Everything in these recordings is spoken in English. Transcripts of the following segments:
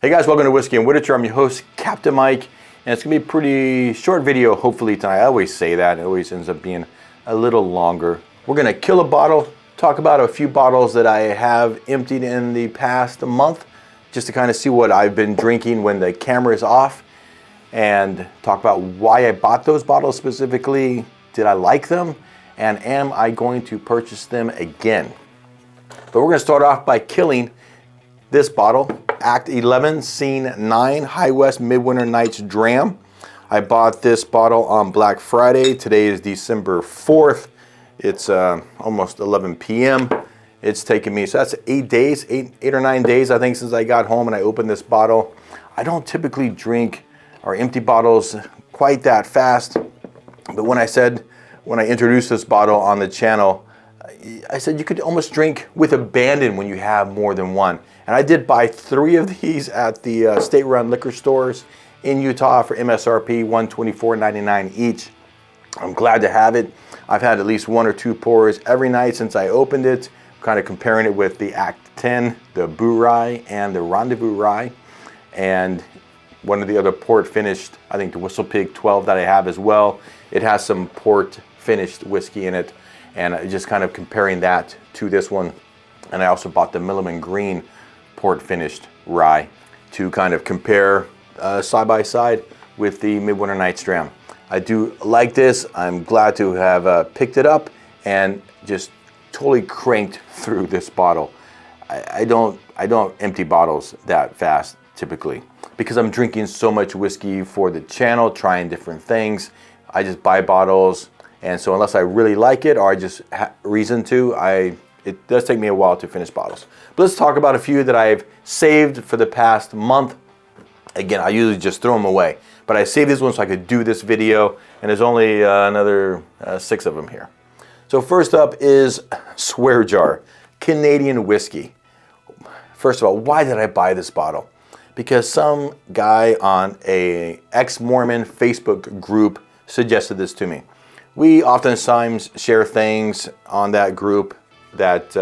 Hey guys, welcome to Whiskey and Literature. I'm your host, Captain Mike, and it's gonna be a pretty short video, hopefully tonight. I always say that, it always ends up being a little longer. We're gonna kill a bottle, talk about a few bottles that I have emptied in the past month, just to kind of see what I've been drinking when the camera is off, and talk about why I bought those bottles specifically. Did I like them? And am I going to purchase them again? But we're gonna start off by killing this bottle, Act 11, Scene 9, High West Midwinter Nights Dram. I bought this bottle on Black Friday. Today is December 4th. It's almost 11 p.m. It's taken me, so that's 8 days, eight or 9 days, I think, since I got home and I opened this bottle. I don't typically drink or empty bottles quite that fast, but when I introduced this bottle on the channel, I said you could almost drink with abandon when you have more than one. And I did buy 3 of these at the state-run liquor stores in Utah for MSRP $124.99 each. I'm glad to have it. I've had at least 1 or 2 pours every night since I opened it, kind of comparing it with the Act 10, the Bulleit, and the Rendezvous Rye. And one of the other port finished, I think the Whistle Pig 12 that I have as well. It has some port finished whiskey in it. And just kind of comparing that to this one. And I also bought the Milliman Green port finished rye to kind of compare side by side with the Midwinter Nights Dram. I do like this. I'm glad to have picked it up and just totally cranked through this bottle. I don't empty bottles that fast typically because I'm drinking so much whiskey for the channel, trying different things. I just buy bottles. And so unless I really like it or I just have reason to, it does take me a while to finish bottles. But let's talk about a few that I've saved for the past month. Again, I usually just throw them away. But I saved this one so I could do this video, and there's only another 6 of them here. So first up is Swerve Jar, Canadian whiskey. First of all, why did I buy this bottle? Because some guy on a ex-Mormon Facebook group suggested this to me. We oftentimes share things on that group that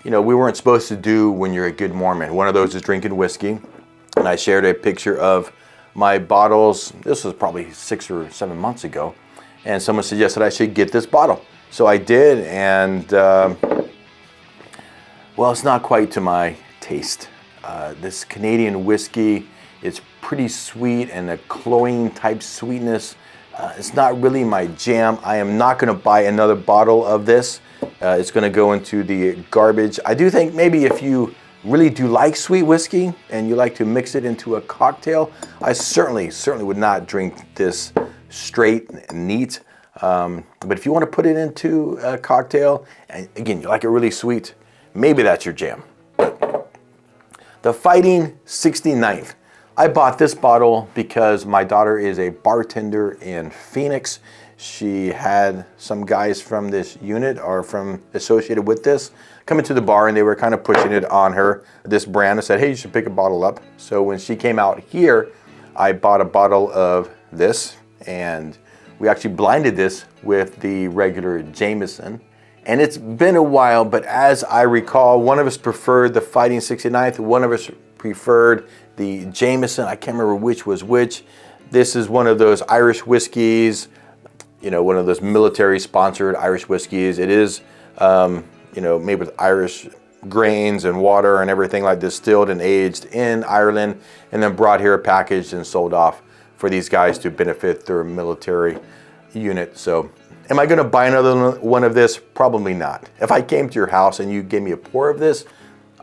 we weren't supposed to do when you're a good Mormon. One of those is drinking whiskey, and I shared a picture of my bottles. This was probably 6 or 7 months ago, and someone suggested I should get this bottle. So I did, and well, it's not quite to my taste. This Canadian whiskey, it's pretty sweet and a cloying type sweetness. It's not really my jam. I am not going to buy another bottle of this. It's going to go into the garbage. I do think maybe if you really do like sweet whiskey and you like to mix it into a cocktail, I certainly would not drink this straight and neat. But if you want to put it into a cocktail, and again, you like it really sweet, maybe that's your jam. The Fighting 69th. I bought this bottle because my daughter is a bartender in Phoenix. She had some guys from this unit or from associated with this come into the bar, and they were kind of pushing it on her, this brand, and said, hey, you should pick a bottle up. So when she came out here, I bought a bottle of this, and we actually blinded this with the regular Jameson. And it's been a while, but as I recall, one of us preferred the Fighting 69th, one of us preferred the Jameson. I can't remember which was which. This is one of those Irish whiskeys, one of those military sponsored Irish whiskeys. It is, made with Irish grains and water and everything, like distilled and aged in Ireland and then brought here packaged and sold off for these guys to benefit their military unit. So am I going to buy another one of this? Probably not. If I came to your house and you gave me a pour of this,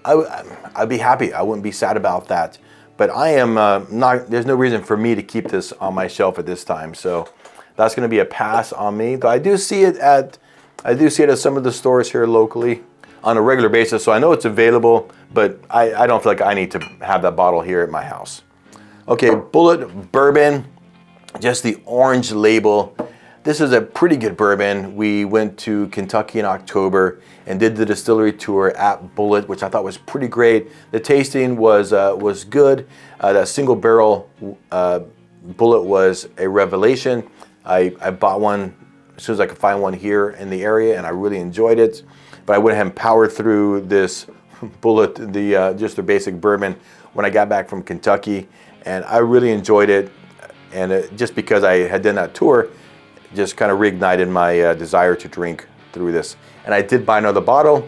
I'd be happy. I wouldn't be sad about that. But I am there's no reason for me to keep this on my shelf at this time. So that's going to be a pass on me. But I do see it at some of the stores here locally on a regular basis. So I know it's available, but I don't feel like I need to have that bottle here at my house. Okay, Bulleit Bourbon, just the orange label. This is a pretty good bourbon. We went to Kentucky in October and did the distillery tour at Bulleit, which I thought was pretty great. The tasting was good. That single barrel Bulleit was a revelation. I bought one as soon as I could find one here in the area, and I really enjoyed it. But I went ahead and powered through this Bulleit, just the basic bourbon, when I got back from Kentucky, and I really enjoyed it. And just because I had done that tour, just kind of reignited my desire to drink through this. And I did buy another bottle.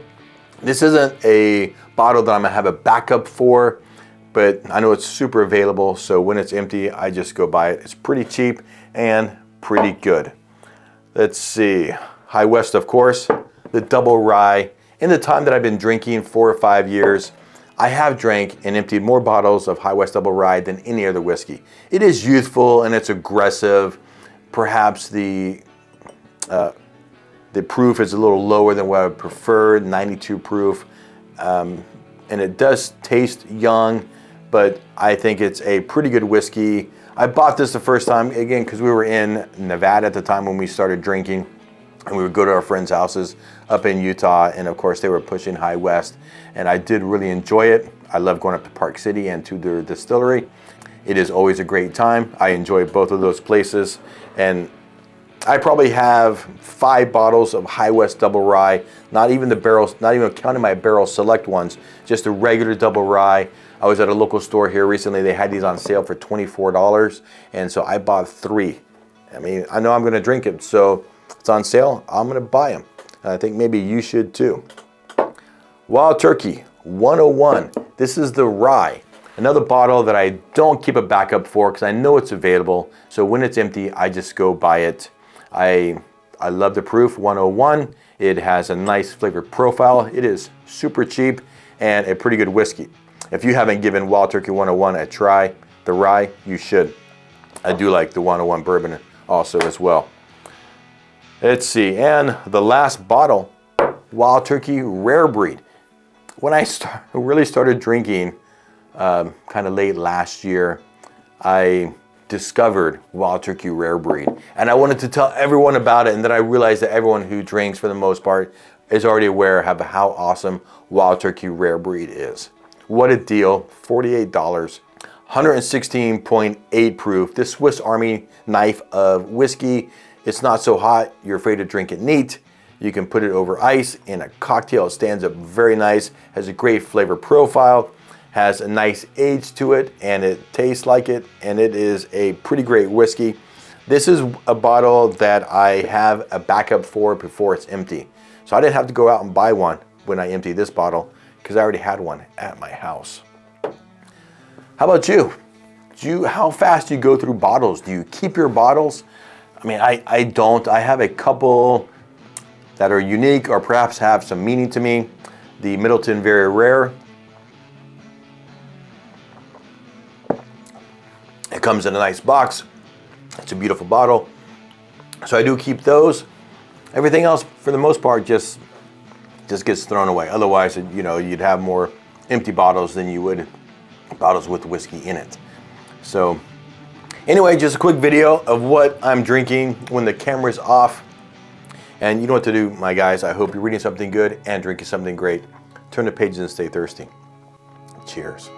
This isn't a bottle that I'm gonna have a backup for, but I know it's super available, so when it's empty, I just go buy it. It's pretty cheap and pretty good. Let's see, High West, of course, the double rye. In the time that I've been drinking, 4 or 5 years, I have drank and emptied more bottles of High West double rye than any other whiskey. It is youthful and it's aggressive. Perhaps the proof is a little lower than what I would prefer, 92 proof. And it does taste young, but I think it's a pretty good whiskey. I bought this the first time, again, because we were in Nevada at the time when we started drinking, and we would go to our friends' houses up in Utah, and of course they were pushing High West, and I did really enjoy it. I love going up to Park City and to their distillery. It is always a great time. I enjoy both of those places, and I probably have 5 bottles of High West double rye, not even the barrels, not even counting my barrel select ones, just a regular double rye. I was at a local store here recently. They had these on sale for $24, and so I bought 3. I mean, I know I'm gonna drink it, so it's on sale, I'm gonna buy them. And I think maybe you should too. Wild Turkey 101. This is the rye. Another bottle that I don't keep a backup for because I know it's available. So when it's empty, I just go buy it. I love the proof, 101. It has a nice flavor profile. It is super cheap and a pretty good whiskey. If you haven't given Wild Turkey 101 a try, the rye, you should. I do like the 101 bourbon also as well. Let's see, and the last bottle, Wild Turkey Rare Breed. When I really started drinking kind of late last year, I discovered Wild Turkey Rare Breed, and I wanted to tell everyone about it, and then I realized that everyone who drinks, for the most part, is already aware of how awesome Wild Turkey Rare Breed is. What a deal, $48, 116.8 proof. This Swiss Army knife of whiskey. It's not so hot, you're afraid to drink it neat. You can put it over ice in a cocktail. It stands up very nice, has a great flavor profile, has a nice age to it, and it tastes like it, and it is a pretty great whiskey. This is a bottle that I have a backup for before it's empty. So I didn't have to go out and buy one when I emptied this bottle because I already had one at my house. How about you? How fast do you go through bottles? Do you keep your bottles? I mean, I don't. I have a couple that are unique or perhaps have some meaning to me. The Middleton Very Rare. It comes in a nice box. It's a beautiful bottle. So I do keep those. Everything else, for the most part, just gets thrown away. Otherwise, you know, you'd have more empty bottles than you would bottles with whiskey in it. So anyway, just a quick video of what I'm drinking when the camera's off. And you know what to do, my guys. I hope you're reading something good and drinking something great. Turn the pages and stay thirsty. Cheers.